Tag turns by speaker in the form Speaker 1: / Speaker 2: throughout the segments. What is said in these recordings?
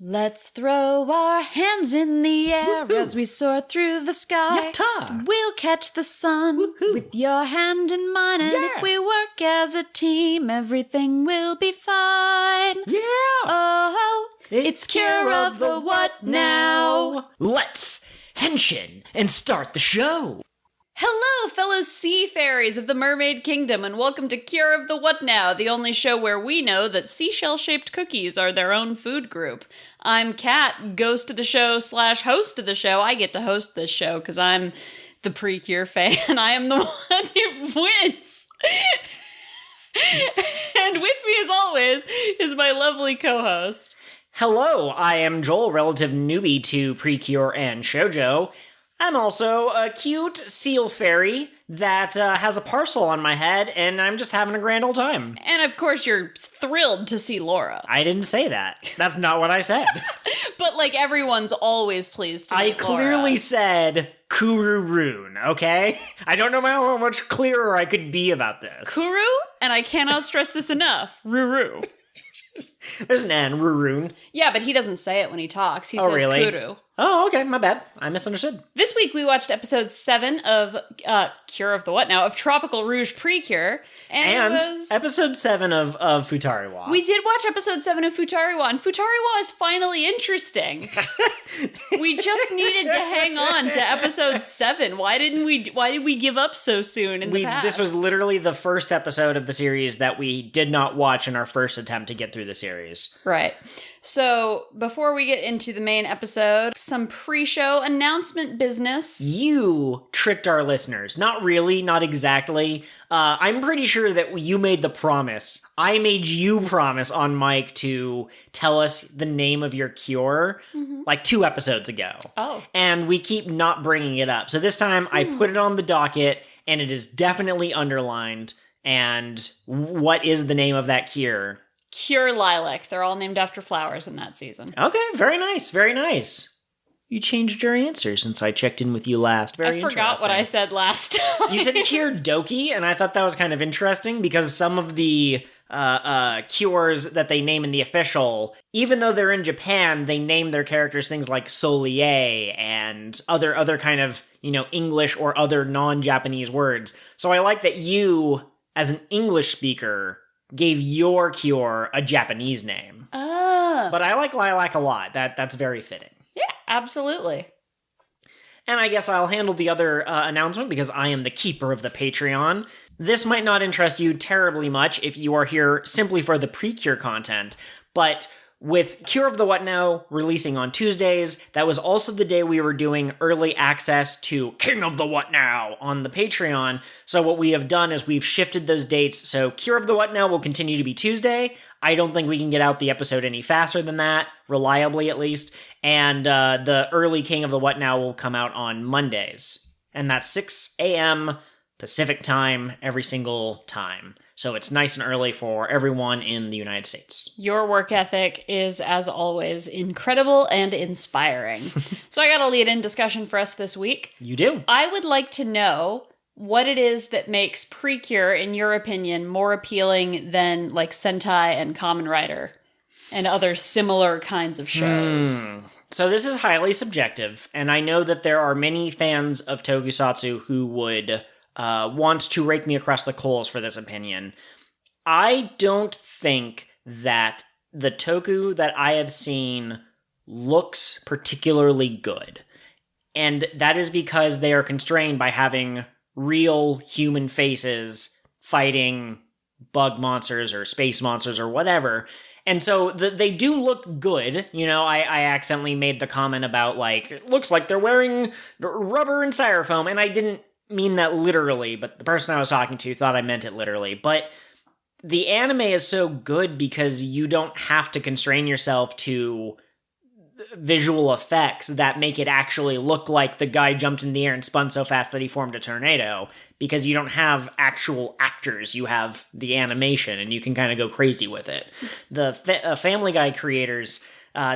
Speaker 1: Let's throw our hands in the air as we soar through the sky.
Speaker 2: Yatta!
Speaker 1: We'll catch the sun with your hand in mine, and if we work as a team, everything will be fine.
Speaker 2: Yeah!
Speaker 1: Oh, it's Cure of the What Now?
Speaker 2: Let's henshin and start the show!
Speaker 1: Hello, fellow seafaries of the Mermaid Kingdom, and welcome to Cure of the What Now, the only show where we know that seashell-shaped cookies are their own food group. I'm Kat, ghost of the show / host of the show. I get to host this show because I'm the PreCure fan. I am the one who wins. And with me, as always, is my lovely co-host.
Speaker 2: Hello, I am Joel, relative newbie to PreCure and Shoujo. I'm also a cute seal fairy that has a parcel on my head, and I'm just having a grand old time.
Speaker 1: And of course, you're thrilled to see Laura.
Speaker 2: I didn't say that. That's not what I said.
Speaker 1: But, everyone's always pleased to meet
Speaker 2: I clearly
Speaker 1: Laura.
Speaker 2: said Kururun, okay? I don't know how much clearer I could be about this.
Speaker 1: Kuru, and I cannot stress this enough, Ruru.
Speaker 2: There's an N, Rurun.
Speaker 1: Yeah, but he doesn't say it when he talks. He says
Speaker 2: really?
Speaker 1: Kuru.
Speaker 2: Oh, okay, my bad. I misunderstood.
Speaker 1: This week we watched episode 7 of Cure of the What Now, of Tropical Rouge PreCure. And it was...
Speaker 2: episode 7 of Futari Wa.
Speaker 1: We did watch episode 7 of Futari Wa, and Futari Wa is finally interesting. We just needed to hang on to episode 7. Why did we give up so soon in the past?
Speaker 2: This was literally the first episode of the series that we did not watch in our first attempt to get through the series.
Speaker 1: Right. So, before we get into the main episode, some pre-show announcement business.
Speaker 2: You tricked our listeners. Not really, not exactly. I'm pretty sure that you made the promise. I made you promise on mic to tell us the name of your cure, 2 episodes ago.
Speaker 1: Oh.
Speaker 2: And we keep not bringing it up. So this time, I put it on the docket, and it is definitely underlined. And what is the name of that cure?
Speaker 1: Cure Lilac. They're all named after flowers in that season.
Speaker 2: Okay, very nice, very nice. You changed your answer since I checked in with you last. Very
Speaker 1: I forgot what I said last time.
Speaker 2: You said Cure Doki, and I thought that was kind of interesting because some of the cures that they name in the official, even though they're in Japan, they name their characters things like Solie and other kind of, English or other non-Japanese words. So I like that you, as an English speaker, gave your cure a Japanese name. But I like Lilac a lot. That's very fitting.
Speaker 1: Yeah, absolutely.
Speaker 2: And I guess I'll handle the other announcement because I am the keeper of the Patreon. This might not interest you terribly much if you are here simply for the PreCure content, but with Cure of the What Now releasing on Tuesdays, that was also the day we were doing early access to King of the What Now on the Patreon. So what we have done is we've shifted those dates. So Cure of the What Now will continue to be Tuesday. I don't think we can get out the episode any faster than that, reliably at least. And the early King of the What Now will come out on Mondays. And that's 6 a.m. Pacific time every single time. So it's nice and early for everyone in the United States.
Speaker 1: Your work ethic is, as always, incredible and inspiring. So I got a lead-in discussion for us this week.
Speaker 2: You do?
Speaker 1: I would like to know what it is that makes PreCure, in your opinion, more appealing than, Sentai and Kamen Rider and other similar kinds of shows.
Speaker 2: So this is highly subjective, and I know that there are many fans of Tokusatsu who would... want to rake me across the coals for this opinion. I don't think that the Toku that I have seen looks particularly good. And that is because they are constrained by having real human faces fighting bug monsters or space monsters or whatever. And so they do look good. I accidentally made the comment about, it looks like they're wearing rubber and styrofoam, and I didn't mean that literally, but the person I was talking to thought I meant it literally. But the anime is so good because you don't have to constrain yourself to visual effects that make it actually look like the guy jumped in the air and spun so fast that he formed a tornado, because you don't have actual actors. You have the animation, and you can kind of go crazy with it. The Family Guy creators...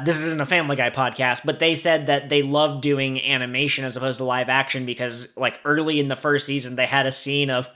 Speaker 2: this isn't a Family Guy podcast, but they said that they love doing animation as opposed to live action because, early in the first season, they had a scene of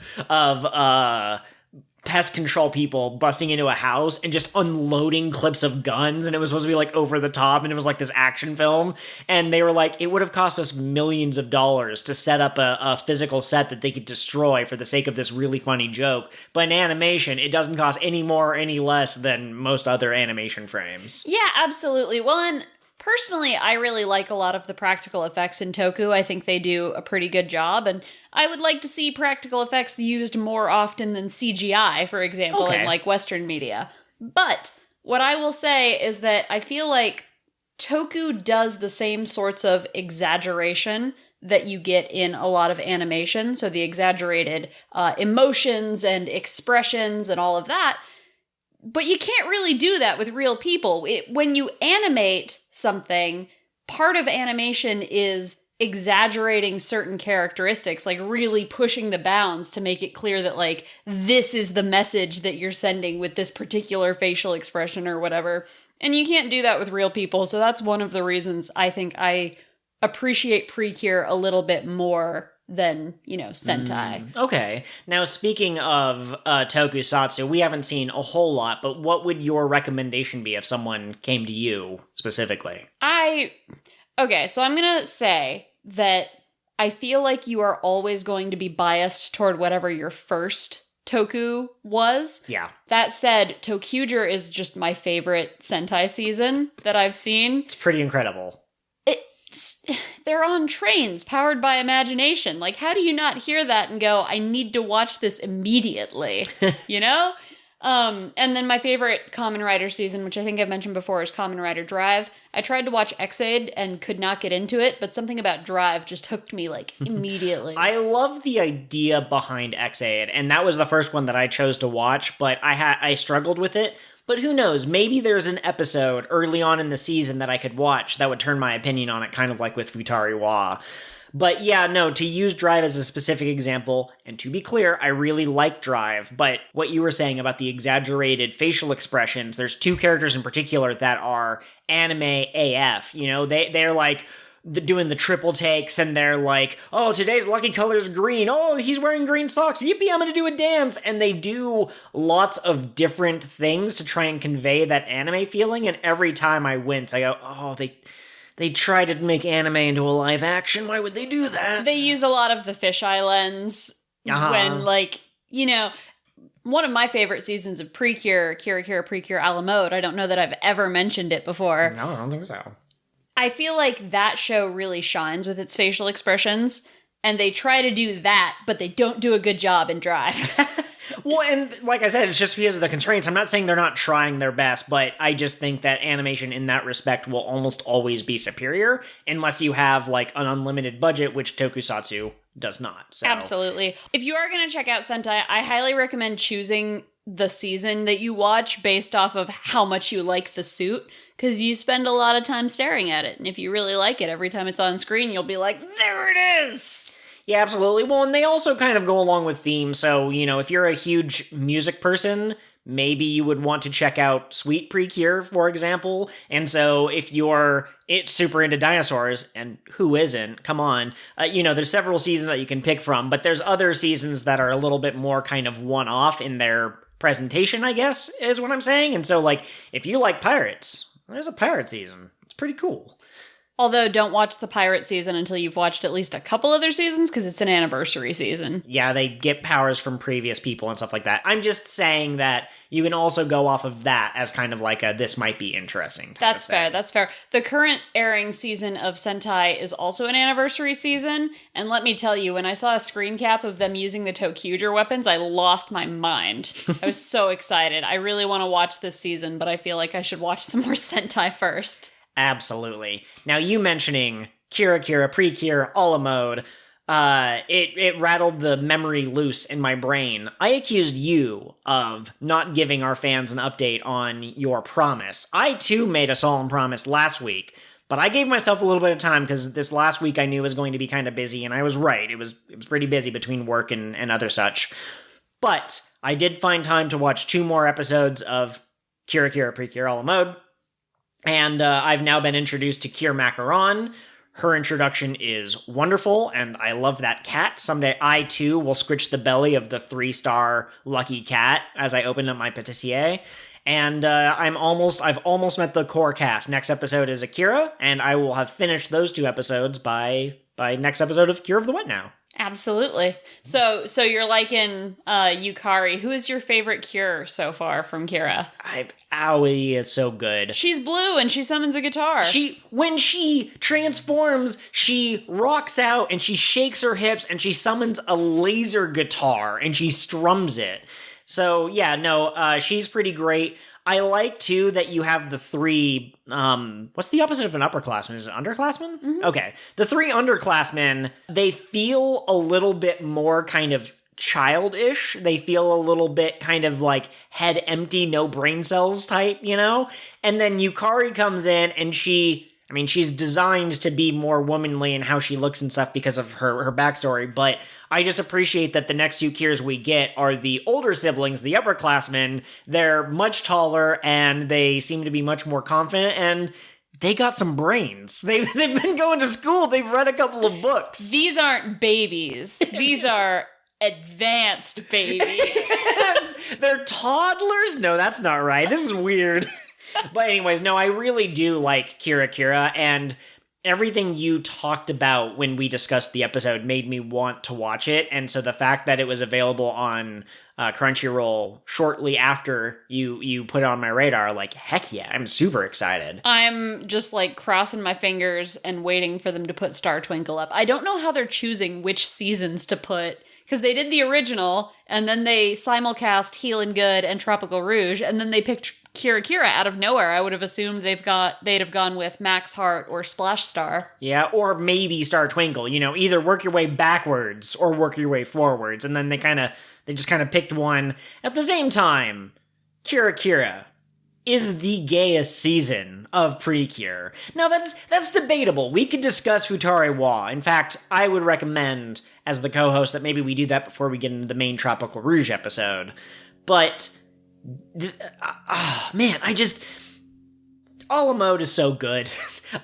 Speaker 2: pest control people busting into a house and just unloading clips of guns, and it was supposed to be like over the top, and it was like this action film, and they were like, it would have cost us millions of dollars to set up a physical set that they could destroy for the sake of this really funny joke, but in animation it doesn't cost any more or any less than most other animation frames.
Speaker 1: Yeah, absolutely. Well, and personally, I really like a lot of the practical effects in Toku. I think they do a pretty good job, and I would like to see practical effects used more often than CGI, for example, in like Western media. But what I will say is that I feel like Toku does the same sorts of exaggeration that you get in a lot of animation, so the exaggerated emotions and expressions and all of that. But you can't really do that with real people. When you animate something, part of animation is exaggerating certain characteristics, like really pushing the bounds to make it clear that, like, this is the message that you're sending with this particular facial expression or whatever. And you can't do that with real people, so that's one of the reasons I think I appreciate PreCure a little bit more than, Sentai.
Speaker 2: Okay. Now, speaking of Tokusatsu, we haven't seen a whole lot, but what would your recommendation be if someone came to you specifically?
Speaker 1: Okay, so I'm gonna say that I feel like you are always going to be biased toward whatever your first Toku was.
Speaker 2: Yeah.
Speaker 1: That said, ToQger is just my favorite Sentai season that I've seen.
Speaker 2: It's pretty incredible.
Speaker 1: They're on trains powered by imagination. Like, how do you not hear that and go, I need to watch this immediately? You know? And then my favorite Kamen Rider season, which I think I've mentioned before, is Kamen Rider Drive. I tried to watch X-Aid and could not get into it, but something about Drive just hooked me, like, immediately.
Speaker 2: I love the idea behind X-Aid, and that was the first one that I chose to watch, but I struggled with it. But who knows, maybe there's an episode early on in the season that I could watch that would turn my opinion on it, kind of like with Futari Wa. But yeah, no, to use Drive as a specific example, and to be clear, I really like Drive, but what you were saying about the exaggerated facial expressions, there's two characters in particular that are anime AF, they're like doing the triple takes, and they're like, oh, today's lucky color is green, oh, he's wearing green socks, yippee, I'm gonna do a dance, and they do lots of different things to try and convey that anime feeling, and every time I wince, I go, oh, they tried to make anime into a live action, why would they do that?
Speaker 1: They use a lot of the fisheye lens when, one of my favorite seasons of PreCure, PreCure a la mode, I don't know that I've ever mentioned it before.
Speaker 2: No, I don't think so.
Speaker 1: I feel like that show really shines with its facial expressions, and they try to do that, but they don't do a good job in Drive.
Speaker 2: Well, and like I said, it's just because of the constraints. I'm not saying they're not trying their best, but I just think that animation in that respect will almost always be superior, unless you have, like, an unlimited budget, which Tokusatsu does not. So.
Speaker 1: Absolutely. If you are going to check out Sentai, I highly recommend choosing the season that you watch based off of how much you like the suit, because you spend a lot of time staring at it, and if you really like it, every time it's on screen, you'll be like, there it is!
Speaker 2: Yeah, absolutely. Well, and they also kind of go along with themes, so, if you're a huge music person, maybe you would want to check out Sweet PreCure, for example, and so if you're super into dinosaurs, and who isn't, come on, there's several seasons that you can pick from, but there's other seasons that are a little bit more kind of one-off in their presentation, I guess, is what I'm saying, and so, like, if you like pirates, there's a pirate season. It's pretty cool.
Speaker 1: Although, don't watch the pirate season until you've watched at least a couple other seasons, because it's an anniversary season.
Speaker 2: Yeah, they get powers from previous people and stuff like that. I'm just saying that you can also go off of that as kind of like a, this might be interesting.
Speaker 1: That's fair, that's fair. The current airing season of Sentai is also an anniversary season, and let me tell you, when I saw a screen cap of them using the ToQger weapons, I lost my mind. I was so excited. I really want to watch this season, but I feel like I should watch some more Sentai first.
Speaker 2: Absolutely. Now, you mentioning PreCure, a la mode, it rattled the memory loose in my brain. I accused you of not giving our fans an update on your promise. I, too, made a solemn promise last week, but I gave myself a little bit of time because this last week I knew was going to be kind of busy, and I was right. It was pretty busy between work and other such. But I did find time to watch 2 more episodes of PreCure, a la mode. And I've now been introduced to Kier Macaron. Her introduction is wonderful, and I love that cat. Someday I, too, will scritch the belly of the 3-star lucky cat as I open up my patissier. And I've almost met the core cast. Next episode is Akira, and I will have finished those 2 episodes by next episode of Cure of the What Now.
Speaker 1: Absolutely. So you're liking Yukari. Who is your favorite cure so far from Kira?
Speaker 2: Aoi is so good.
Speaker 1: She's blue and she summons a guitar.
Speaker 2: When she transforms, she rocks out and she shakes her hips and she summons a laser guitar and she strums it. So yeah, no, she's pretty great. I like, too, that you have the 3, what's the opposite of an upperclassman? Is it underclassmen?
Speaker 1: Mm-hmm.
Speaker 2: Okay. The 3 underclassmen, they feel a little bit more kind of childish. They feel a little bit kind of like head empty, no brain cells type, you know? And then Yukari comes in and she's designed to be more womanly in how she looks and stuff because of her backstory, but I just appreciate that the next 2 cures we get are the older siblings, the upperclassmen. They're much taller, and they seem to be much more confident, and they got some brains. They've been going to school. They've read a couple of books.
Speaker 1: These aren't babies. These are advanced babies.
Speaker 2: They're toddlers? No, that's not right. This is weird. But anyways, no, I really do like Kira, and everything you talked about when we discussed the episode made me want to watch it, and so the fact that it was available on Crunchyroll shortly after you put it on my radar, like, heck yeah, I'm super excited.
Speaker 1: I'm just, like, crossing my fingers and waiting for them to put Star Twinkle up. I don't know how they're choosing which seasons to put, because they did the original, and then they simulcast Healin' Good and Tropical Rouge, and then they picked Kira out of nowhere. I would have assumed they'd have gone with Max Heart or Splash Star.
Speaker 2: Yeah, or maybe Star Twinkle. You know, either work your way backwards or work your way forwards. And then they just kind of picked one. At the same time, Kira is the gayest season of PreCure. Now, that's debatable. We could discuss Futari Wa. In fact, I would recommend, as the co-host, that maybe we do that before we get into the main Tropical Rouge episode. But man, a la mode is so good.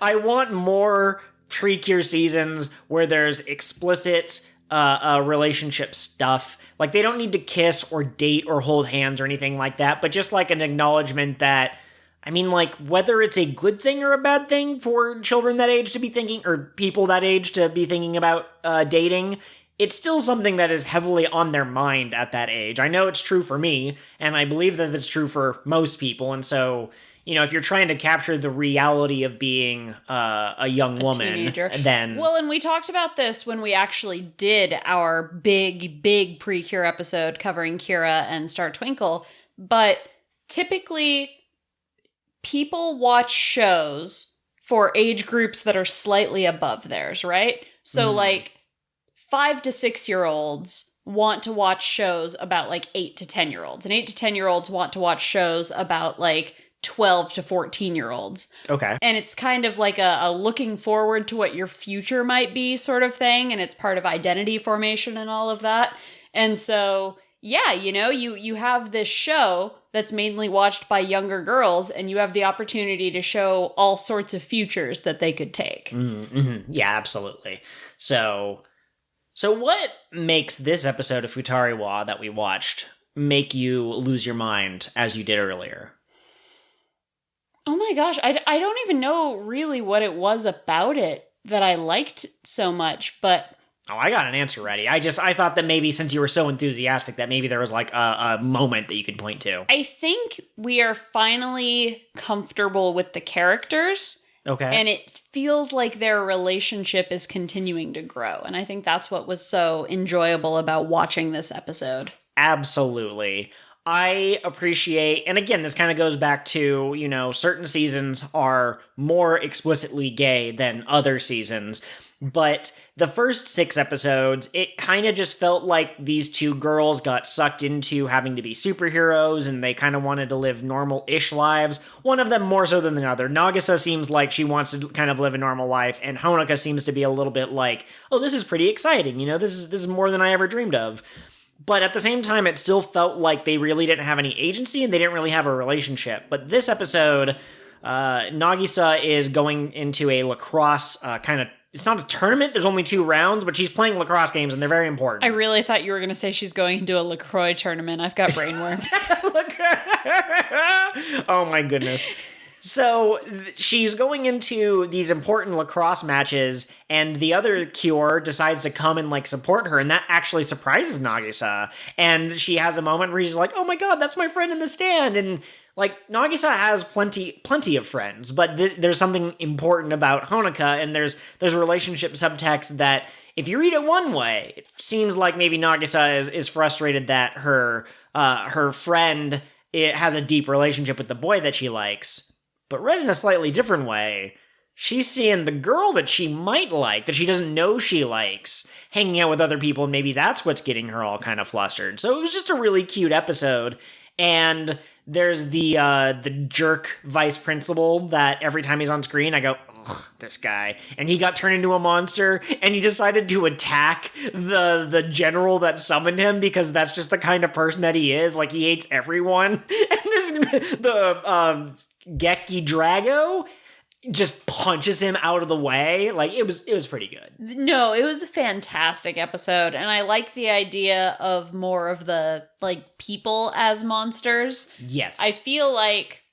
Speaker 2: I want more PreCure seasons where there's explicit relationship stuff. Like, they don't need to kiss or date or hold hands or anything like that, but just like an acknowledgement that, I mean, like, whether it's a good thing or a bad thing for children that age to be thinking, or people that age to be thinking about dating, it's still something that is heavily on their mind at that age. I know it's true for me, and I believe that it's true for most people, and so, you know, if you're trying to capture the reality of being a young woman,
Speaker 1: teenager,
Speaker 2: then...
Speaker 1: Well, and we talked about this when we actually did our big PreCure episode covering Kira and Star Twinkle, but typically people watch shows for age groups that are slightly above theirs, right? So, like, 5 to 6-year-olds want to watch shows about, like, 8 to 10-year-olds. And 8 to 10-year-olds want to watch shows about, like, 12 to 14-year-olds.
Speaker 2: Okay.
Speaker 1: And it's kind of like a looking forward to what your future might be sort of thing. And it's part of identity formation and all of that. And so, yeah, you know, you have this show that's mainly watched by younger girls, and you have the opportunity to show all sorts of futures that they could take.
Speaker 2: Mm-hmm. Yeah, absolutely. So what makes this episode of Futari Wa that we watched make you lose your mind as you did earlier?
Speaker 1: Oh my gosh, I don't even know really what it was about it that I liked so much, but...
Speaker 2: Oh, I got an answer ready. I thought that maybe since you were so enthusiastic that maybe there was like a moment that you could point to.
Speaker 1: I think we are finally comfortable with the characters.
Speaker 2: Okay.
Speaker 1: And it feels like their relationship is continuing to grow. And I think that's what was so enjoyable about watching this episode.
Speaker 2: Absolutely. I appreciate, and again, this kind of goes back to, you know, certain seasons are more explicitly gay than other seasons, but the first 6 episodes, it kind of just felt like these 2 girls got sucked into having to be superheroes, and they kind of wanted to live normal-ish lives, one of them more so than the other. Nagisa seems like she wants to kind of live a normal life, and Honoka seems to be a little bit like, oh, this is pretty exciting, you know, this is more than I ever dreamed of. But at the same time, it still felt like they really didn't have any agency and they didn't really have a relationship. But this episode, Nagisa is going into a lacrosse kind of it's not a tournament. There's only 2 rounds, but she's playing lacrosse games, and they're very important.
Speaker 1: I really thought you were going to say she's going into a LaCroix tournament. I've got brainworms.
Speaker 2: Oh my goodness. So she's going into these important lacrosse matches, and the other Cure decides to come and like support her, and that actually surprises Nagisa. And she has a moment where she's like, "Oh my god, that's my friend in the stand!" And like Nagisa has plenty of friends, but there's something important about Honoka, and there's a relationship subtext that if you read it one way, it seems like maybe Nagisa is frustrated that her friend has a deep relationship with the boy that she likes. But read in a slightly different way, she's seeing the girl that she might like, that she doesn't know she likes, hanging out with other people, and maybe that's what's getting her all kind of flustered. So it was just a really cute episode, and there's the jerk vice principal that every time he's on screen, I go, ugh, this guy. And he got turned into a monster, and he decided to attack the general that summoned him, because that's just the kind of person that he is. Like, he hates everyone. And the Geki Drago just punches him out of the way. Like, it was pretty good.
Speaker 1: No, it was a fantastic episode, and I like the idea of more of the, like, people as monsters.
Speaker 2: Yes.
Speaker 1: I feel like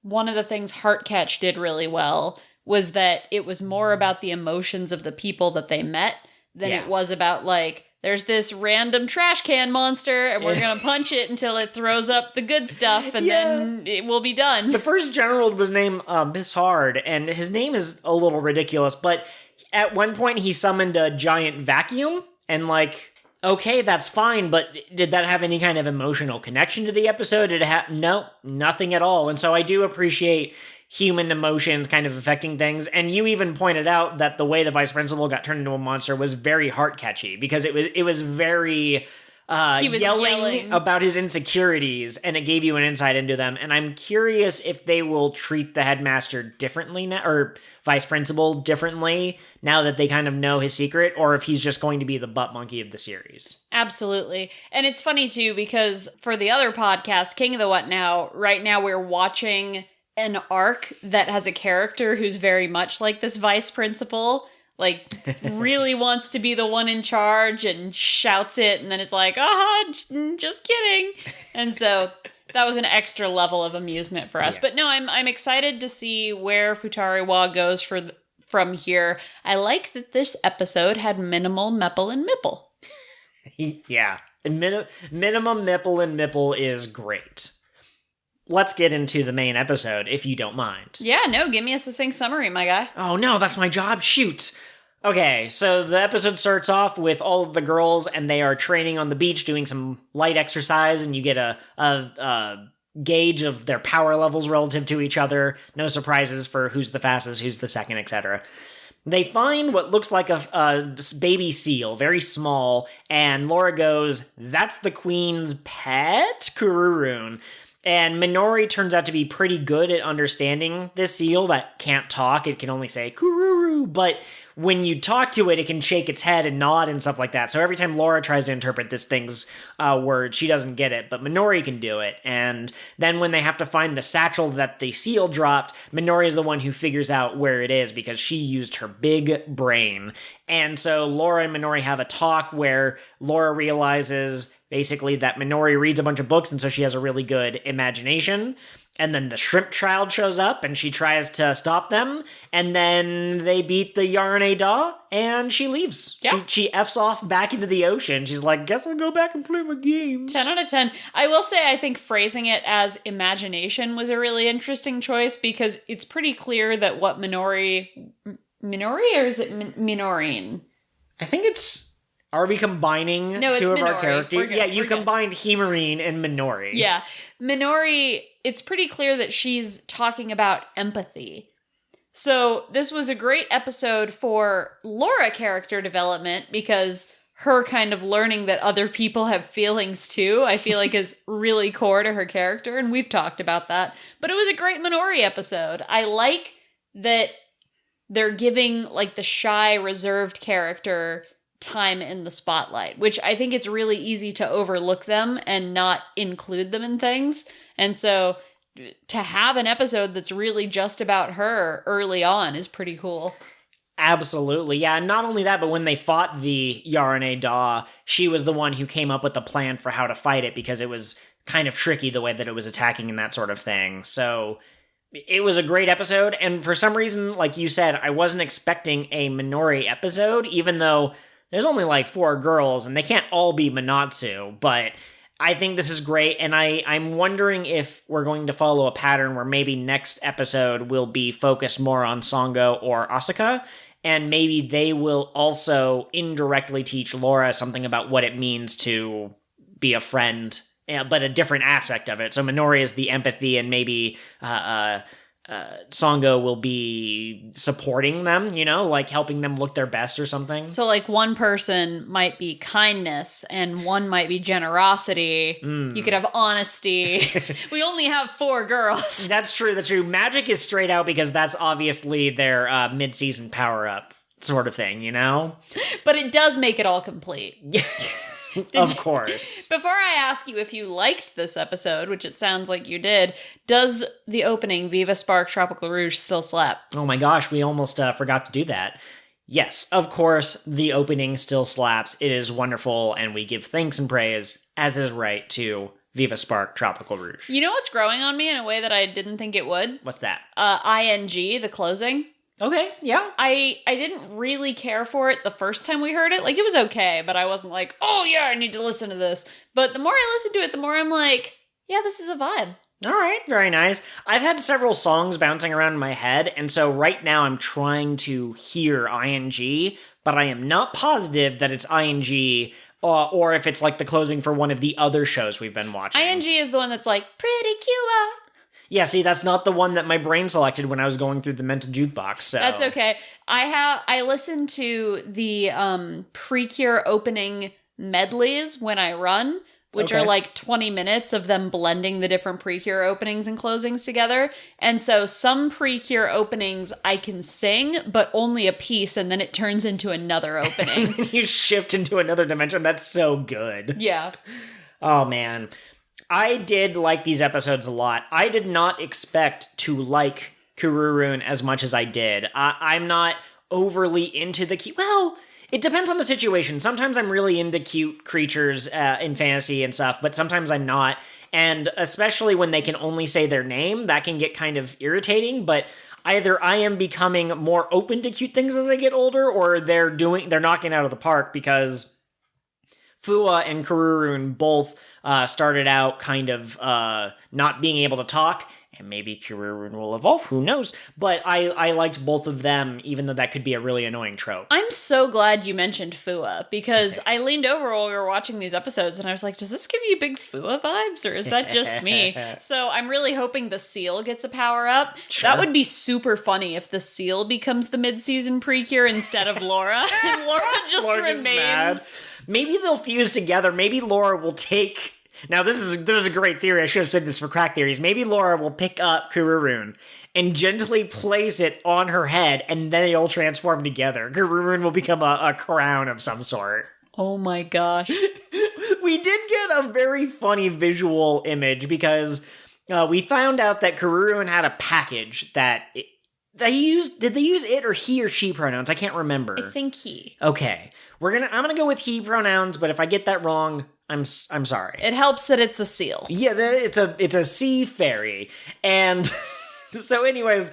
Speaker 1: one of the things Heartcatch did really well was that it was more about the emotions of the people that they met than it was about, like, there's this random trash can monster, and we're going to punch it until it throws up the good stuff, and then it will be done.
Speaker 2: The first general was named Miss Hard, and his name is a little ridiculous, but at one point he summoned a giant vacuum, and like, okay, that's fine, but did that have any kind of emotional connection to the episode? Did it have... No, nothing at all. And so I do appreciate human emotions kind of affecting things. And you even pointed out that the way the vice principal got turned into a monster was very heart-catchy, because it was very yelling about his insecurities, and it gave you an insight into them. And I'm curious if they will treat the headmaster differently now, or vice principal differently, now that they kind of know his secret, or if he's just going to be the butt monkey of the series.
Speaker 1: Absolutely. And it's funny too, because for the other podcast, King of the What Now, right now we're watching an arc that has a character who's very much like this vice principal, like really wants to be the one in charge and shouts it, and then it's like, just kidding. And so that was an extra level of amusement for us. Yeah. But no, I'm excited to see where Futari Wa goes from here. I like that this episode had minimal Meppel and Mipple.
Speaker 2: Yeah, minimum Mipple and Mipple is great. Let's get into the main episode, if you don't mind.
Speaker 1: Yeah, no, give me a succinct summary, my guy.
Speaker 2: Oh no, that's my job, shoot! Okay, so the episode starts off with all of the girls, and they are training on the beach, doing some light exercise, and you get a gauge of their power levels relative to each other. No surprises for who's the fastest, who's the second, etc. They find what looks like a baby seal, very small, and Laura goes, "That's the queen's pet, Kururun." And Minori turns out to be pretty good at understanding this seal that can't talk. It can only say, "Kururu," but when you talk to it, it can shake its head and nod and stuff like that. So every time Laura tries to interpret this thing's word, she doesn't get it, but Minori can do it. And then when they have to find the satchel that the seal dropped, Minori is the one who figures out where it is, because she used her big brain. And so Laura and Minori have a talk where Laura realizes basically that Minori reads a bunch of books, and so she has a really good imagination. And then the shrimp child shows up, and she tries to stop them, and then they beat the Yarne Da, and she leaves.
Speaker 1: Yeah.
Speaker 2: She F's off back into the ocean. She's like, guess I'll go back and play my games.
Speaker 1: 10 out of 10. I will say I think phrasing it as imagination was a really interesting choice, because it's pretty clear that what Minori, or is it Minorine?
Speaker 2: I think it's... Are we combining two of
Speaker 1: Minori.
Speaker 2: Our characters? Yeah, you combined Himurine and Minori.
Speaker 1: Yeah. Minori, it's pretty clear that she's talking about empathy. So this was a great episode for Laura character development, because her kind of learning that other people have feelings too, I feel like is really core to her character, and we've talked about that. But it was a great Minori episode. I like that they're giving like the shy, reserved character time in the spotlight, which I think it's really easy to overlook them and not include them in things. And so to have an episode that's really just about her early on is pretty cool.
Speaker 2: Absolutely. Yeah, and not only that, but when they fought the Yarane Da, she was the one who came up with the plan for how to fight it because it was kind of tricky the way that it was attacking and that sort of thing. So it was a great episode, and for some reason, like you said, I wasn't expecting a Minori episode, even though there's only like 4 girls, and they can't all be Manatsu, but I think this is great, and I'm wondering if we're going to follow a pattern where maybe next episode will be focused more on Sango or Asuka, and maybe they will also indirectly teach Laura something about what it means to be a friend, but a different aspect of it. So Minori is the empathy, and maybe Sango will be supporting them, like helping them look their best or something.
Speaker 1: So, like, one person might be kindness, and one might be generosity. You could have honesty. We only have 4 girls.
Speaker 2: That's true. Magic is straight out because that's obviously their mid-season power-up sort of thing,
Speaker 1: But it does make it all complete.
Speaker 2: Of course.
Speaker 1: Before I ask you if you liked this episode, which it sounds like you did, does the opening Viva Spark Tropical Rouge still slap?
Speaker 2: Oh my gosh, we almost forgot to do that. Yes, of course, the opening still slaps. It is wonderful, and we give thanks and praise, as is right, to Viva Spark Tropical Rouge.
Speaker 1: You know what's growing on me in a way that I didn't think it would?
Speaker 2: What's that?
Speaker 1: ING, the closing.
Speaker 2: Okay, yeah.
Speaker 1: I didn't really care for it the first time we heard it. Like, it was okay, but I wasn't like, oh yeah, I need to listen to this. But the more I listen to it, the more I'm like, yeah, this is a vibe.
Speaker 2: All right, very nice. I've had several songs bouncing around in my head, and so right now I'm trying to hear ING, but I am not positive that it's ING or if it's like the closing for one of the other shows we've been watching.
Speaker 1: ING is the one that's like, pretty cute.
Speaker 2: Yeah, see, that's not the one that my brain selected when I was going through the mental jukebox, so...
Speaker 1: That's okay. I listened to the PreCure opening medleys when I run, which are like 20 minutes of them blending the different PreCure openings and closings together. And so some PreCure openings I can sing, but only a piece, and then it turns into another opening.
Speaker 2: You shift into another dimension. That's so good.
Speaker 1: Yeah.
Speaker 2: Oh, man. I did like these episodes a lot. I did not expect to like Kururun as much as I did. I'm not overly into the cute... Well, it depends on the situation. Sometimes I'm really into cute creatures in fantasy and stuff, but sometimes I'm not. And especially when they can only say their name, that can get kind of irritating, but either I am becoming more open to cute things as I get older, or they're knocking it out of the park, because Fua and Kururun both started out kind of not being able to talk, and maybe Kururun will evolve, who knows? But I liked both of them, even though that could be a really annoying trope.
Speaker 1: I'm so glad you mentioned Fua, because I leaned over while we were watching these episodes, and I was like, does this give you big Fua vibes, or is that just me? So I'm really hoping the seal gets a power-up.
Speaker 2: Sure.
Speaker 1: That would be super funny if the seal becomes the mid-season PreCure instead of Laura, and Laura just remains...
Speaker 2: Maybe they'll fuse together. Maybe Laura will take... Now, this is a great theory. I should have said this for crack theories. Maybe Laura will pick up Kururun and gently place it on her head, and then they all transform together. Kururun will become a crown of some sort.
Speaker 1: Oh my gosh.
Speaker 2: We did get a very funny visual image, because we found out that Kururun had a package that... Did they use it or he or she pronouns? I can't remember.
Speaker 1: I think he.
Speaker 2: Okay. I'm gonna go with he pronouns, but if I get that wrong, I'm sorry.
Speaker 1: It helps that it's a seal.
Speaker 2: Yeah, it's a sea fairy. And so anyways,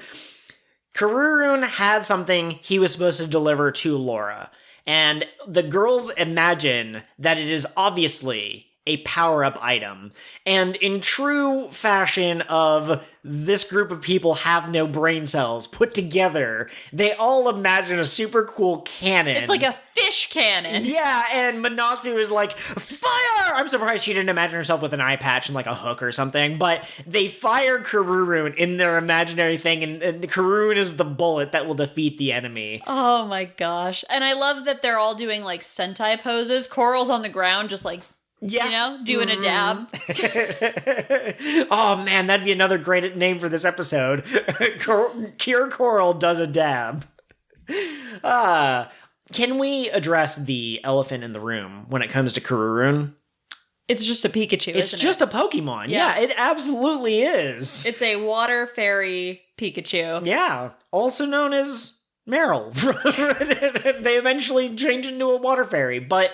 Speaker 2: Kururun had something he was supposed to deliver to Laura. And the girls imagine that it is obviously a power-up item. And in true fashion of this group of people have no brain cells put together, they all imagine a super cool cannon.
Speaker 1: It's like a fish cannon.
Speaker 2: Yeah, and Manatsu is like, fire! I'm surprised she didn't imagine herself with an eye patch and like a hook or something, but they fire Kururun in their imaginary thing, and Kururun is the bullet that will defeat the enemy.
Speaker 1: Oh my gosh. And I love that they're all doing like Sentai poses. Coral's on the ground just like, doing a dab.
Speaker 2: Oh man, that'd be another great name for this episode. Cure Coral does a dab. Can we address the elephant in the room when it comes to Kururun?
Speaker 1: It's just a Pikachu,
Speaker 2: It's
Speaker 1: isn't
Speaker 2: just
Speaker 1: it?
Speaker 2: a Pokemon. Yeah, it absolutely is.
Speaker 1: It's a water fairy Pikachu.
Speaker 2: Yeah, also known as Meryl. They eventually change into a water fairy, but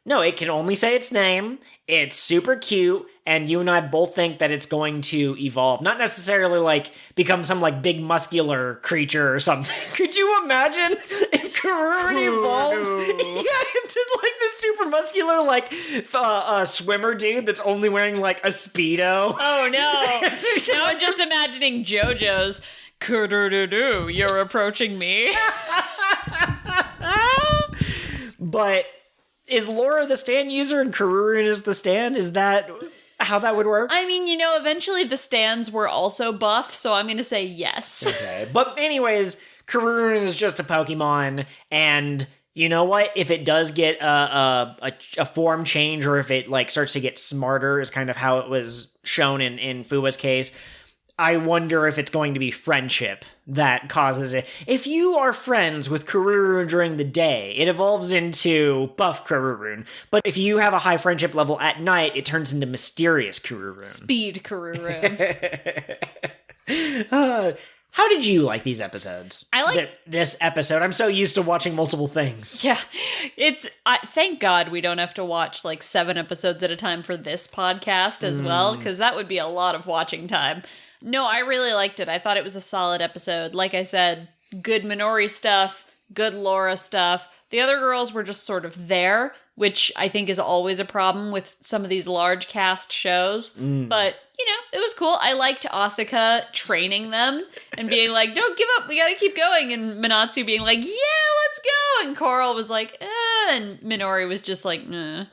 Speaker 2: no, it can only say its name. It's super cute, and you and I both think that it's going to evolve. Not necessarily, like, become some, like, big muscular creature or something. Could you imagine if Kururun evolved into, like, this super muscular, like, swimmer dude that's only wearing, like, a Speedo?
Speaker 1: Oh, no. Now I'm just imagining JoJo's, Kururun, you're approaching me.
Speaker 2: But is Laura the stand user and Kururun is the stand? Is that how that would work?
Speaker 1: I mean, eventually the stands were also buff, so I'm going to say yes.
Speaker 2: Okay. But anyways, Kururun is just a Pokemon, and you know what? If it does get a form change, or if it like starts to get smarter, is kind of how it was shown in Fuwa's case, I wonder if it's going to be friendship that causes it. If you are friends with Kururun during the day, it evolves into buff Kururun. But if you have a high friendship level at night, it turns into mysterious Kururun.
Speaker 1: Speed Kururun.
Speaker 2: How did you like these episodes?
Speaker 1: I like
Speaker 2: this episode. I'm so used to watching multiple things.
Speaker 1: Yeah. Thank God we don't have to watch like 7 episodes at a time for this podcast as well, because that would be a lot of watching time. No, I really liked it. I thought it was a solid episode. Like I said, good Minori stuff, good Laura stuff. The other girls were just sort of there, which I think is always a problem with some of these large cast shows. But, it was cool. I liked Asuka training them and being like, don't give up, we gotta keep going. And Minatsu being like, yeah, let's go. And Coral was like, and Minori was just like, nah.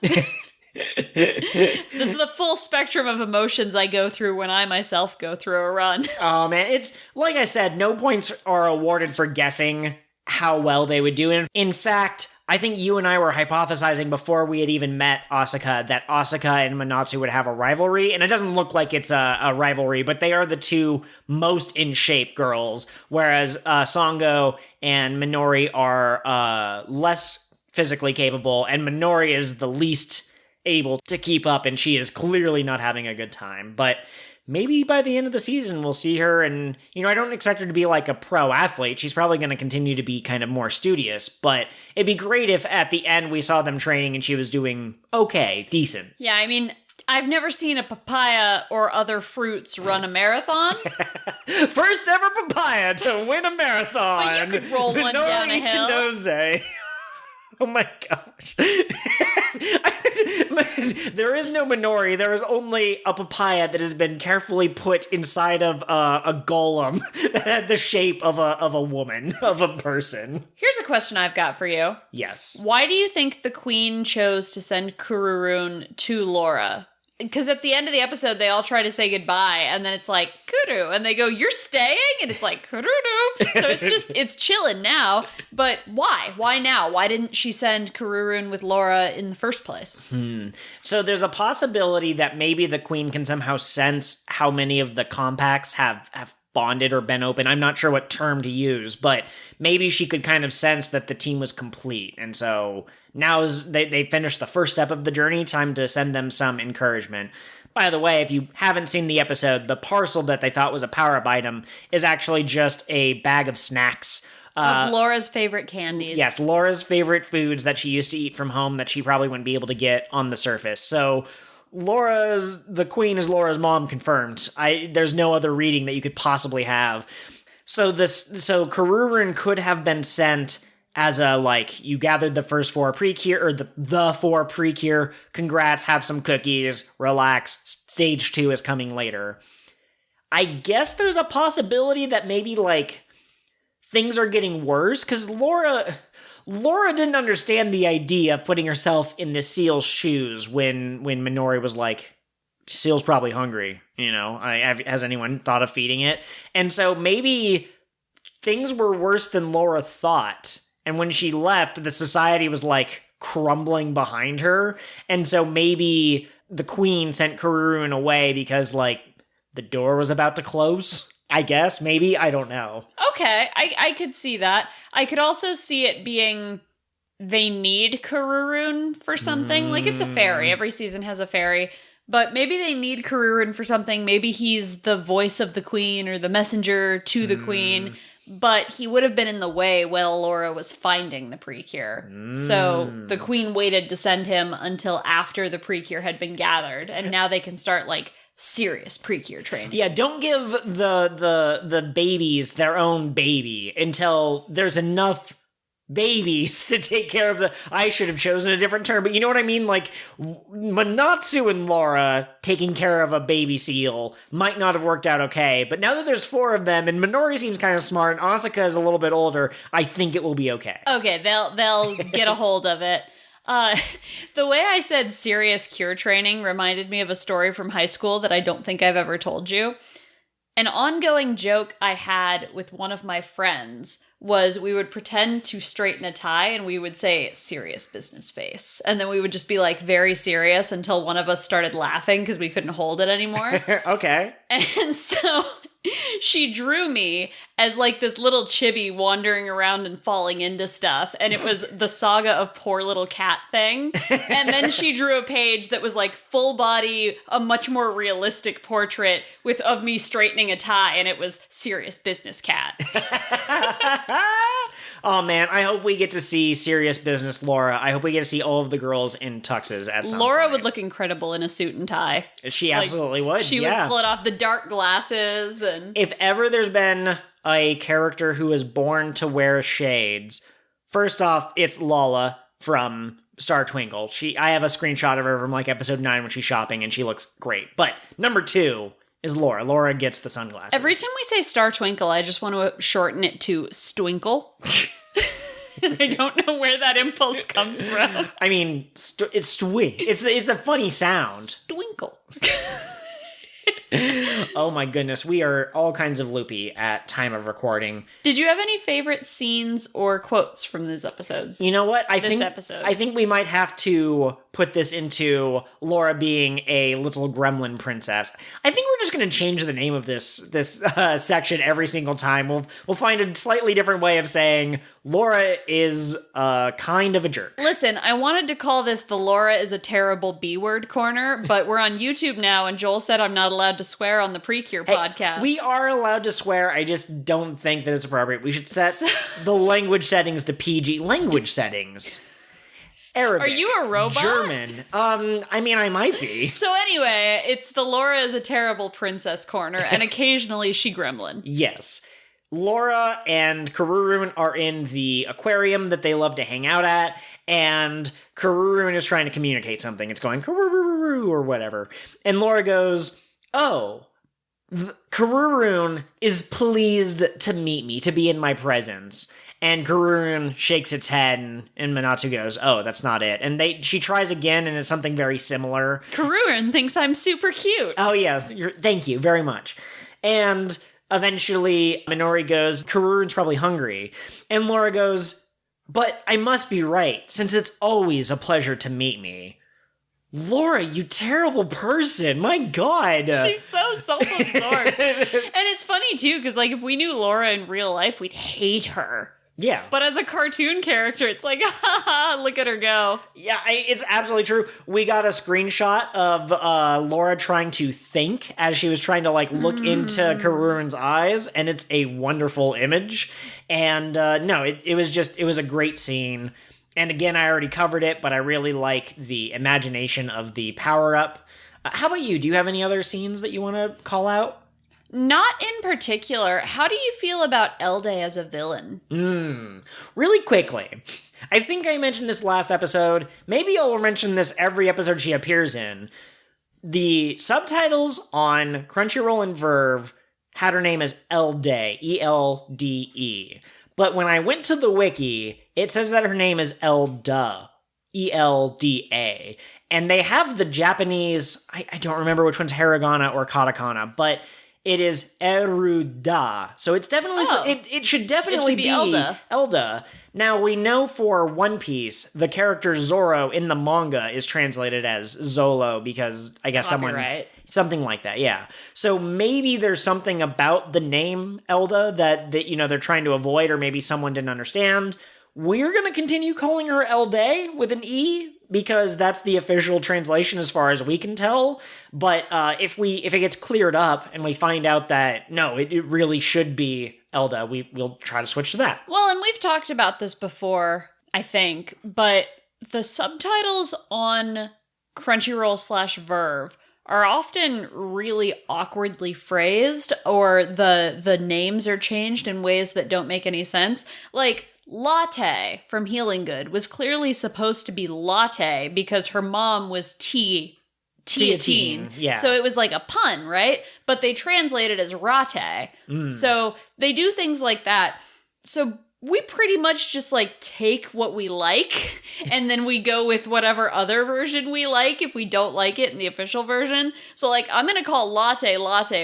Speaker 1: This is the full spectrum of emotions I go through when I myself go through a run.
Speaker 2: Oh man, it's like I said, no points are awarded for guessing how well they would do. In fact, I think you and I were hypothesizing before we had even met Asuka that Asuka and Minatsu would have a rivalry, and it doesn't look like it's a rivalry, but they are the two most in shape girls, whereas Sango and Minori are less physically capable, and Minori is the least able to keep up, and she is clearly not having a good time. But maybe by the end of the season we'll see her, and I don't expect her to be like a pro athlete. She's probably going to continue to be kind of more studious, but it'd be great if at the end we saw them training and she was doing okay, decent.
Speaker 1: Yeah, I mean, I've never seen a papaya or other fruits run a marathon.
Speaker 2: First ever papaya to win a marathon.
Speaker 1: But you could roll one down a hill.
Speaker 2: Minori. Oh my gosh. There is no Minori. There is only a papaya that has been carefully put inside of a golem that had the shape of a woman, of a person.
Speaker 1: Here's a question I've got for you.
Speaker 2: Yes.
Speaker 1: Why do you think the queen chose to send Kururun to Laura? Because at the end of the episode, they all try to say goodbye, and then it's like, Kuru, and they go, you're staying? And it's like, Kururu. So it's chilling now, but why? Why now? Why didn't she send Kururun with Laura in the first place?
Speaker 2: So there's a possibility that maybe the queen can somehow sense how many of the compacts have bonded or been open. I'm not sure what term to use, but maybe she could kind of sense that the team was complete, and so now they finished the first step of the journey, time to send them some encouragement. By the way, if you haven't seen the episode, the parcel that they thought was a power-up item is actually just a bag of snacks.
Speaker 1: Of Laura's favorite candies.
Speaker 2: Yes, Laura's favorite foods that she used to eat from home that she probably wouldn't be able to get on the surface. So the queen is Laura's mom confirmed. There's no other reading that you could possibly have. So Kururun could have been sent as a, like, you gathered the first 4 PreCure, or the 4 PreCure, congrats, have some cookies, relax, stage 2 is coming later. I guess there's a possibility that maybe, like, things are getting worse, because Laura didn't understand the idea of putting herself in the seal's shoes when Minori was like, seal's probably hungry, has anyone thought of feeding it? And so maybe things were worse than Laura thought. And when she left, the society was, like, crumbling behind her. And so maybe the queen sent Kururun away because, like, the door was about to close. I guess, maybe, I don't know.
Speaker 1: Okay, I could see that. I could also see it being they need Kururun for something. Like, it's a fairy. Every season has a fairy. But maybe they need Kururun for something. Maybe he's the voice of the queen or the messenger to the queen. but he would have been in the way while Laura was finding the PreCure. So the queen waited to send him until after the PreCure had been gathered, and now they can start, like, serious PreCure training.
Speaker 2: Yeah, don't give the babies their own baby until there's enough babies to take care of I should have chosen a different term, but you know what I mean? Like, Manatsu and Laura taking care of a baby seal might not have worked out okay, but now that there's 4 of them, and Minori seems kind of smart, and Asuka is a little bit older, I think it will be okay.
Speaker 1: Okay, they'll get a hold of it. The way I said serious cure training reminded me of a story from high school that I don't think I've ever told you. An ongoing joke I had with one of my friends was we would pretend to straighten a tie and we would say serious business face. And then we would just be like very serious until one of us started laughing because we couldn't hold it anymore.
Speaker 2: Okay.
Speaker 1: And so she drew me as like this little chibi wandering around and falling into stuff. And it was the saga of poor little cat thing. And then she drew a page that was like full body, a much more realistic portrait of me straightening a tie. And it was serious business cat.
Speaker 2: Oh man, I hope we get to see serious business Laura. I hope we get to see all of the girls in tuxes at some
Speaker 1: Laura
Speaker 2: point.
Speaker 1: would look incredible in a suit and tie.
Speaker 2: She absolutely would.
Speaker 1: She would pull it off, the dark glasses. And
Speaker 2: if ever there's been a character who is born to wear shades, first off, it's Lala from Star Twinkle. I have a screenshot of her from like episode 9 when she's shopping and she looks great. But number 2 is Laura. Laura gets the sunglasses.
Speaker 1: Every time we say Star Twinkle, I just want to shorten it to Stwinkle. I don't know where that impulse comes from.
Speaker 2: I mean, it's a funny sound.
Speaker 1: Twinkle.
Speaker 2: Oh my goodness, we are all kinds of loopy at time of recording.
Speaker 1: Did you have any favorite scenes or quotes from these episodes?
Speaker 2: You know what? I think we might have to put this into Laura being a little gremlin princess. I think we're just going to change the name of this section every single time. We'll find a slightly different way of saying Laura is kind of a jerk.
Speaker 1: Listen, I wanted to call this the Laura is a terrible B-word corner, but we're on YouTube now, and Joel said I'm not allowed to swear on the PreCure podcast.
Speaker 2: We are allowed to swear. I just don't think that it's appropriate. We should set the language settings to PG. Language settings. Arabic.
Speaker 1: Are you a robot?
Speaker 2: German. I mean, I might be.
Speaker 1: So anyway, it's the Laura is a terrible princess corner, and occasionally she gremlin.
Speaker 2: Yes. Laura and Kururun are in the aquarium that they love to hang out at, and Kururun is trying to communicate something. It's going Kurururu or whatever. And Laura goes, "Oh, Kururun is pleased to meet me, to be in my presence." And Kururun shakes its head, and Manatsu goes, "Oh, that's not it." And she tries again, and it's something very similar.
Speaker 1: Kururun thinks I'm super cute.
Speaker 2: Oh, yeah. Thank you very much. And eventually, Minori goes, "Kururun's probably hungry." And Laura goes, "But I must be right, since it's always a pleasure to meet me." Laura, you terrible person. My God.
Speaker 1: She's so self-absorbed. And it's funny, too, because like if we knew Laura in real life, we'd hate her.
Speaker 2: Yeah.
Speaker 1: But as a cartoon character, it's like, ha ha, look at her go.
Speaker 2: Yeah, it's absolutely true. We got a screenshot of Laura trying to think as she was trying to like look into Kururun's eyes, and it's a wonderful image. And no, it was a great scene. And again, I already covered it, but I really like the imagination of the power-up. How about you? Do you have any other scenes that you want to call out?
Speaker 1: Not in particular. How do you feel about Elde as a villain?
Speaker 2: Really quickly. I think I mentioned this last episode. Maybe I'll mention this every episode she appears in. The subtitles on Crunchyroll and Verve had her name as Elde, E-L-D-E. But when I went to the wiki, it says that her name is Elda, E-L-D-A. And they have the Japanese, I don't remember which one's hiragana or katakana, but it is Eruda. So it's definitely, it should definitely be Elda. Now, we know for One Piece, the character Zoro in the manga is translated as Zolo because I guess something like that, yeah. So maybe there's something about the name Elda that they're trying to avoid, or maybe someone didn't understand. We're going to continue calling her Elde with an E because that's the official translation as far as we can tell. But if it gets cleared up and we find out that, no, it really should be Elde, we'll try to switch to that.
Speaker 1: Well, and we've talked about this before, I think, but the subtitles on Crunchyroll/Verve are often really awkwardly phrased, or the names are changed in ways that don't make any sense. Like, Latte from Healing Good was clearly supposed to be latte because her mom was Tiatine.
Speaker 2: Yeah.
Speaker 1: So it was like a pun, right? But they translate it as rate. So they do things like that. So we pretty much just like take what we like and then we go with whatever other version we like if we don't like it in the official version. So like, I'm going to call latte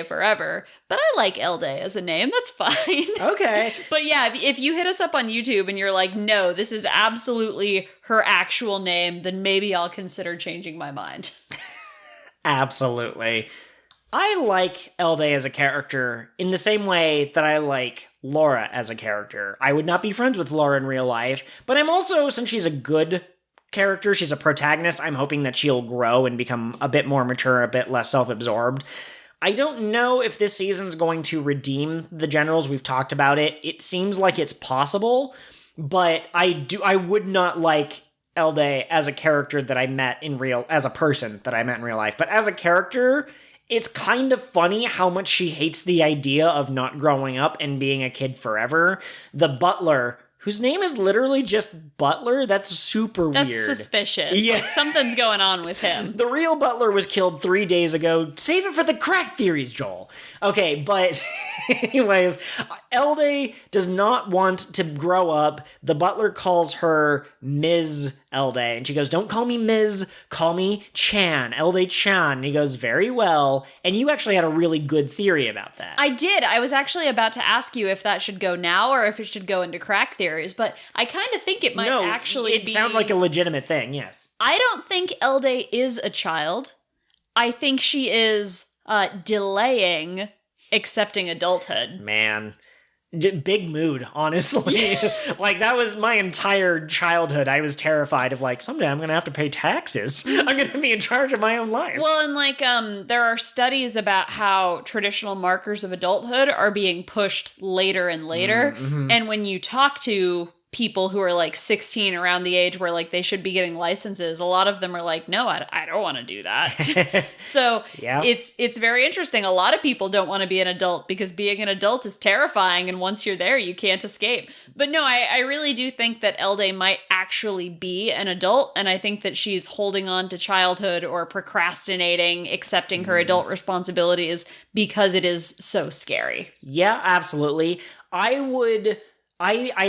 Speaker 1: forever, but I like Elde as a name. That's fine.
Speaker 2: Okay.
Speaker 1: But yeah, if you hit us up on YouTube and you're like, no, this is absolutely her actual name, then maybe I'll consider changing my mind.
Speaker 2: Absolutely. I like Elde as a character in the same way that I like Laura as a character. I would not be friends with Laura in real life, but I'm also, since she's a good character, she's a protagonist, I'm hoping that she'll grow and become a bit more mature, a bit less self-absorbed. I don't know if this season's going to redeem the generals. We've talked about it. It seems like it's possible, but I would not like Elde as a character that I met as a person that I met in real life. But as a character, it's kind of funny how much she hates the idea of not growing up and being a kid forever. The butler, whose name is literally just Butler, that's super weird.
Speaker 1: That's suspicious.
Speaker 2: Yeah.
Speaker 1: Like, something's going on with him.
Speaker 2: The real Butler was killed 3 days ago. Save it for the crack theories, Joel. Okay, but anyways, Elde does not want to grow up. The butler calls her Ms. Elde, and she goes, don't call me Ms., call me Chan, Elde Chan. And he goes, very well. And you actually had a really good theory about that.
Speaker 1: I did. I was actually about to ask you if that should go now or if it should go into crack theories, but I kind of think it might actually be...
Speaker 2: it sounds like a legitimate thing, yes.
Speaker 1: I don't think Elde is a child. I think she is delaying accepting adulthood.
Speaker 2: Man. Big mood, honestly. Like, that was my entire childhood. I was terrified of, like, someday I'm going to have to pay taxes. I'm going to be in charge of my own life.
Speaker 1: Well, and, like, there are studies about how traditional markers of adulthood are being pushed later and later. Mm-hmm. And when you talk to people who are, like, 16, around the age where, like, they should be getting licenses, a lot of them are like, no, I don't want to do that. So
Speaker 2: yeah.
Speaker 1: It's very interesting. A lot of people don't want to be an adult because being an adult is terrifying, and once you're there, you can't escape. But no, I really do think that Elde might actually be an adult, and I think that she's holding on to childhood or procrastinating accepting her adult responsibilities because it is so scary.
Speaker 2: Yeah, absolutely. I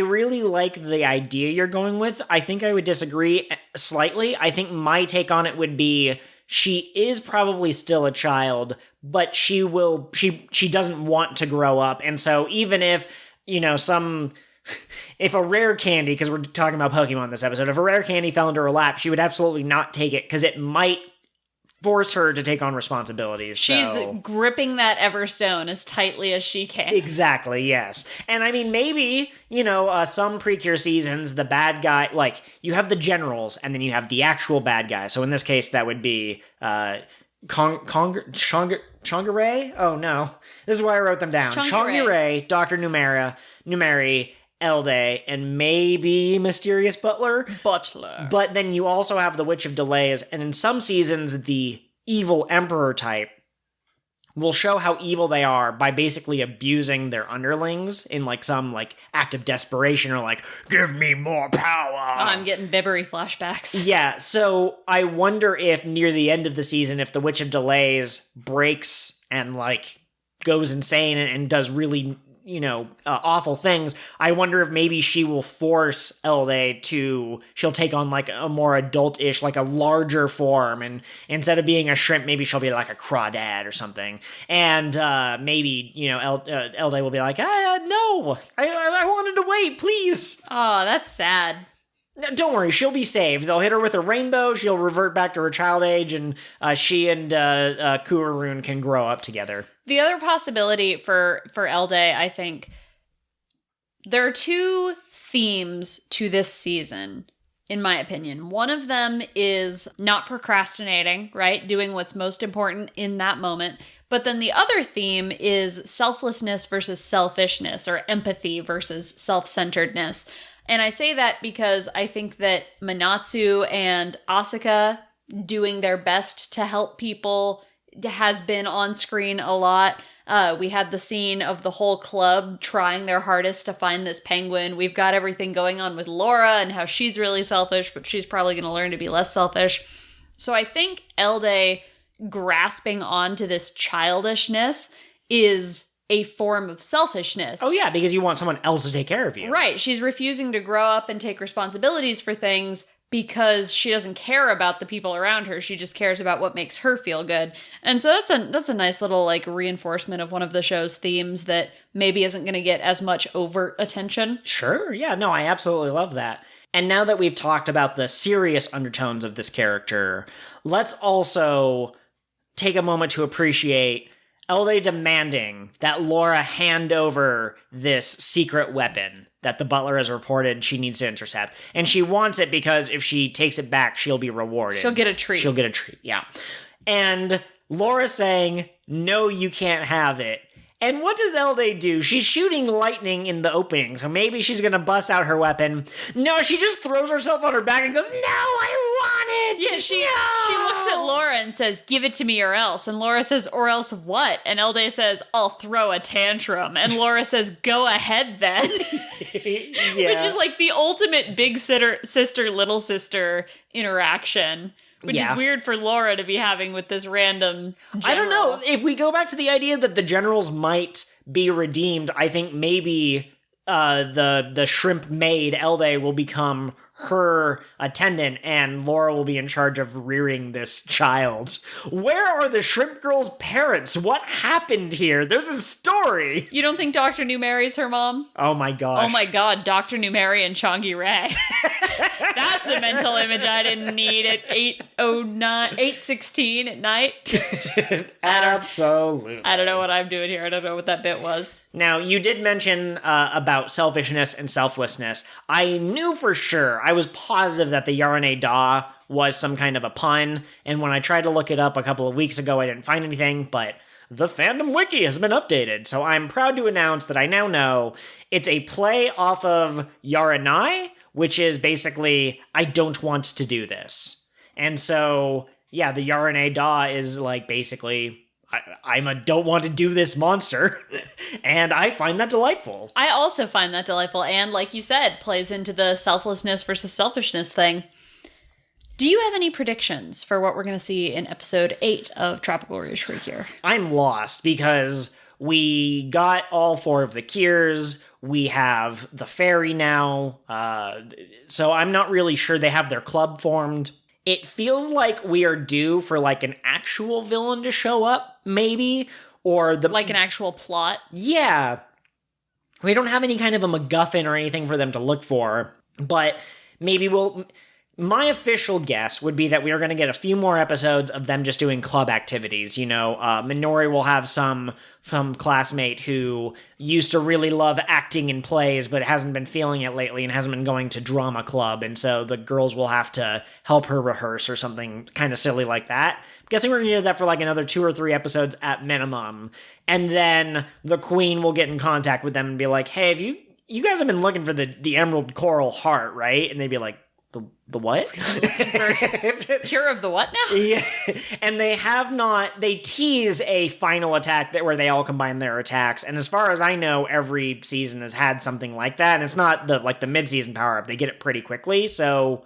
Speaker 2: really like the idea you're going with. I think I would disagree slightly. I think my take on it would be she is probably still a child, but she doesn't want to grow up. And so even if, if a rare candy, because we're talking about Pokemon this episode, if a rare candy fell into her lap, she would absolutely not take it because it might force her to take on responsibilities.
Speaker 1: She's gripping that Everstone as tightly as she can.
Speaker 2: Exactly, yes. And I mean, maybe, some PreCure seasons, the bad guy, like, you have the generals, and then you have the actual bad guy. So in this case, that would be Chongare? Oh, no. This is why I wrote them down. Chongare, Dr. Numeri, Elde, and maybe Mysterious Butler. But then you also have the Witch of Delays, and in some seasons, the evil Emperor type will show how evil they are by basically abusing their underlings in, like, some, like, act of desperation, or like, give me more power!
Speaker 1: Oh, I'm getting Bibbery flashbacks.
Speaker 2: Yeah, so I wonder if near the end of the season, if the Witch of Delays breaks and, like, goes insane and does really... awful things, I wonder if maybe she will force Elde she'll take on, like, a more adult-ish, like, a larger form, and instead of being a shrimp, maybe she'll be, like, a crawdad or something, and, maybe, Elde will be like, no, I wanted to wait, please.
Speaker 1: Oh, that's sad.
Speaker 2: Don't worry, she'll be saved. They'll hit her with a rainbow, she'll revert back to her child age, and she and Kururun can grow up together.
Speaker 1: The other possibility for Elde, I think, there are two themes to this season in my opinion. One of them is not procrastinating, right? Doing what's most important in that moment. But then the other theme is selflessness versus selfishness, or empathy versus self-centeredness. And I say that because I think that Manatsu and Asuka doing their best to help people has been on screen a lot. We had the scene of the whole club trying their hardest to find this penguin. We've got everything going on with Laura and how she's really selfish, but she's probably going to learn to be less selfish. So I think Elde grasping onto this childishness is a form of selfishness.
Speaker 2: Oh yeah, because you want someone else to take care of you.
Speaker 1: Right. She's refusing to grow up and take responsibilities for things because she doesn't care about the people around her. She just cares about what makes her feel good. And so that's a nice little like reinforcement of one of the show's themes that maybe isn't going to get as much overt attention.
Speaker 2: Sure. Yeah, no, I absolutely love that. And now that we've talked about the serious undertones of this character, let's also take a moment to appreciate Elde demanding that Laura hand over this secret weapon that the butler has reported she needs to intercept. And she wants it because if she takes it back, she'll be rewarded.
Speaker 1: She'll get a treat.
Speaker 2: She'll get a treat, yeah. And Laura saying, no, you can't have it. And what does Elde do? She's shooting lightning in the opening, so maybe she's gonna bust out her weapon. No, she just throws herself on her back and goes, no, I want it!
Speaker 1: Yeah, she looks at Laura and says, give it to me or else. And Laura says, or else what? And Elde says, I'll throw a tantrum. And Laura says, go ahead then.
Speaker 2: Yeah.
Speaker 1: Which is like the ultimate big sister, little sister interaction. Which is weird for Laura to be having with this random general.
Speaker 2: I don't know. If we go back to the idea that the generals might be redeemed, I think maybe the shrimp maid, Elde, will become her attendant, and Laura will be in charge of rearing this child. Where are the shrimp girl's parents? What happened here? There's a story.
Speaker 1: You don't think Dr. New marries her mom?
Speaker 2: Oh my gosh.
Speaker 1: Oh my god, Dr. New Mary and Changi Ray. That's a mental image I didn't need at 8:16 at night.
Speaker 2: Absolutely.
Speaker 1: I don't know what I'm doing here. I don't know what that bit was.
Speaker 2: Now, you did mention about selfishness and selflessness. I knew for sure, I was positive that the Yarane Da was some kind of a pun, and when I tried to look it up a couple of weeks ago, I didn't find anything, but the fandom wiki has been updated, so I'm proud to announce that I now know it's a play off of Yaranai, which is basically, I don't want to do this. And so, yeah, the Yarane Da is like basically, I'm a don't want to do this monster, and I find that delightful.
Speaker 1: I also find that delightful, and like you said, plays into the selflessness versus selfishness thing. Do you have any predictions for what we're going to see in episode 8 of Tropical Rouge PreCure?
Speaker 2: I'm lost because we got all 4 of the cures. We have the fairy now. So I'm not really sure they have their club formed. It feels like we are due for like an actual villain to show up, maybe, or
Speaker 1: like an actual plot.
Speaker 2: Yeah. We don't have any kind of a MacGuffin or anything for them to look for, but maybe my official guess would be that we are going to get a few more episodes of them just doing club activities. You know, Minori will have some classmate who used to really love acting in plays, but hasn't been feeling it lately and hasn't been going to drama club. And so the girls will have to help her rehearse or something kind of silly like that. I'm guessing we're going to do that for like another 2 or 3 episodes at minimum. And then the queen will get in contact with them and be like, hey, you guys have been looking for the Emerald Coral Heart, right? And they'd be like, the what?
Speaker 1: Cure of the what now?
Speaker 2: Yeah. And they tease a final attack where they all combine their attacks. And as far as I know, every season has had something like that. And it's not the mid-season power-up. They get it pretty quickly. So,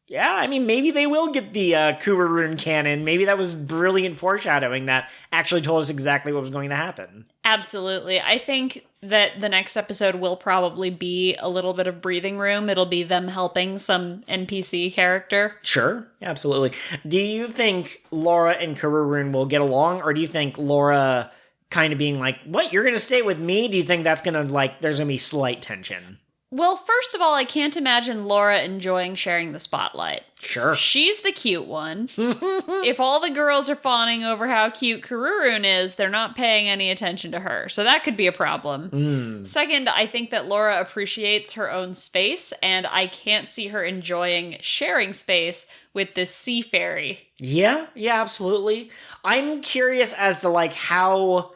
Speaker 2: yeah, I mean, maybe they will get the Kururun cannon. Maybe that was brilliant foreshadowing that actually told us exactly what was going to happen.
Speaker 1: Absolutely. I think that the next episode will probably be a little bit of breathing room. It'll be them helping some NPC character.
Speaker 2: Sure, absolutely. Do you think Laura and Kururun will get along, or do you think Laura kind of being like, what, you're going to stay with me? Do you think that's going to, like, there's going to be slight tension?
Speaker 1: Well, first of all, I can't imagine Laura enjoying sharing the spotlight.
Speaker 2: Sure.
Speaker 1: She's the cute one. If all the girls are fawning over how cute Kururun is, they're not paying any attention to her. So that could be a problem. Second, I think that Laura appreciates her own space, and I can't see her enjoying sharing space with this sea fairy.
Speaker 2: Yeah, absolutely. I'm curious as to, like, how...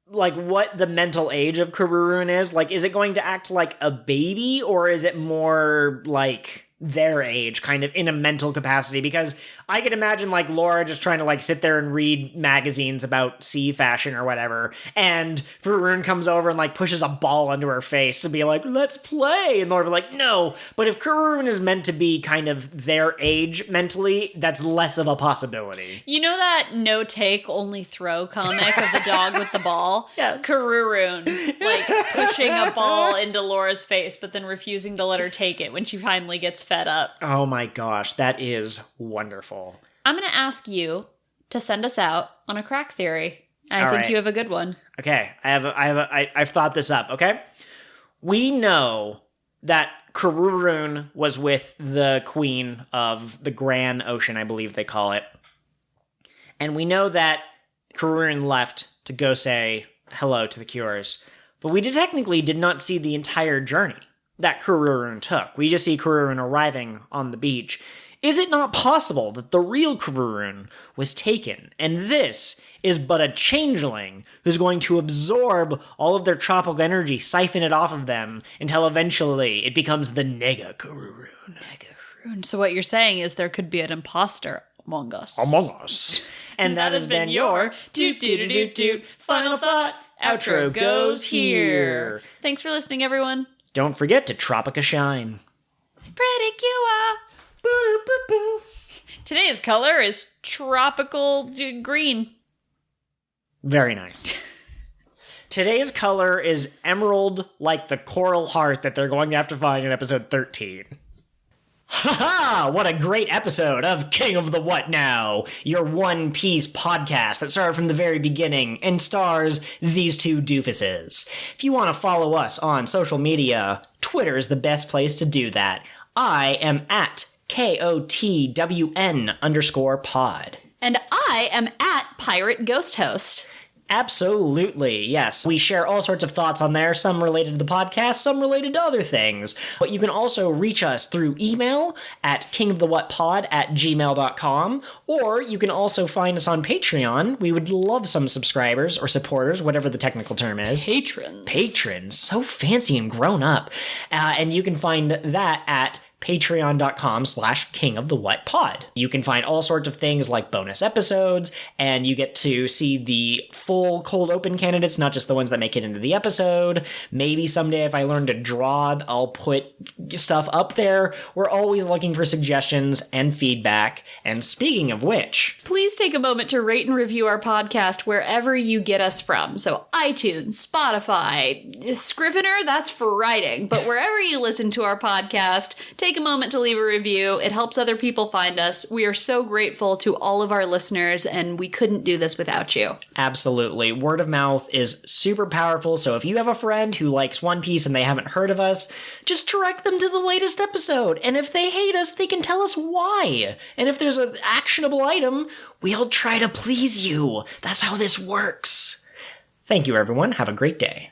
Speaker 2: like, what the mental age of Kururun is. Like, is it going to act like a baby, or is it more, like, their age, kind of, in a mental capacity? Because I could imagine, like, Laura just trying to, like, sit there and read magazines about sea fashion or whatever, and Kururun comes over and, like, pushes a ball into her face to be like, let's play! And Laura be like, no! But if Kururun is meant to be kind of their age mentally, that's less of a possibility.
Speaker 1: You know that no-take, only-throw comic of the dog with the ball?
Speaker 2: Yes.
Speaker 1: Kururun, like, pushing a ball into Laura's face, but then refusing to let her take it when she finally gets fed up.
Speaker 2: Oh my gosh, that is wonderful.
Speaker 1: I'm going to ask to send us out on a crack theory. I think you have a good one.
Speaker 2: Okay, I've thought this up, okay? We know that Kururun was with the queen of the Grand Ocean, I believe they call it. And we know that Kururun left to go say hello to the Cures. But we technically did not see the entire journey that Kururun took. We just see Kururun arriving on the beach. Is it not possible that the real Kururun was taken, and this is but a changeling who's going to absorb all of their tropical energy, siphon it off of them, until eventually it becomes the Nega Kururun?
Speaker 1: So what you're saying is there could be an imposter among us.
Speaker 2: And that has been your doot final thought. Outro goes here.
Speaker 1: Thanks for listening, everyone.
Speaker 2: Don't forget to Tropica Shine.
Speaker 1: PreCure. Today's color is tropical green.
Speaker 2: Very nice. Today's color is emerald, like the coral heart that they're going to have to find in episode 13. Ha-ha! What a great episode of King of the What Now, your One Piece podcast that started from the very beginning and stars these two doofuses. If you want to follow us on social media, Twitter is the best place to do that. I am at KOTWN_pod.
Speaker 1: And I am at Pirate Ghost Host.
Speaker 2: Absolutely, yes. We share all sorts of thoughts on there, some related to the podcast, some related to other things. But you can also reach us through email at kingofthewhatpod@gmail.com, or you can also find us on Patreon. We would love some subscribers or supporters, whatever the technical term is. Patrons. So fancy and grown up. And you can find that at patreon.com/kingofthewhatpod. You can find all sorts of things like bonus episodes, and you get to see the full cold open candidates, not just the ones that make it into the episode. Maybe someday if I learn to draw, I'll put stuff up there. We're always looking for suggestions and feedback. And speaking of which,
Speaker 1: please take a moment to rate and review our podcast wherever you get us from. So iTunes, Spotify, Scrivener, that's for writing. But wherever you listen to our podcast, take a moment to leave a review. It helps other people find us. We are so grateful to all of our listeners, and we couldn't do this without you.
Speaker 2: Absolutely. Word of mouth is super powerful, so if you have a friend who likes One Piece and they haven't heard of us, just direct them to the latest episode. And if they hate us, they can tell us why. And if there's an actionable item, we'll try to please you. That's how this works. Thank you, everyone. Have a great day.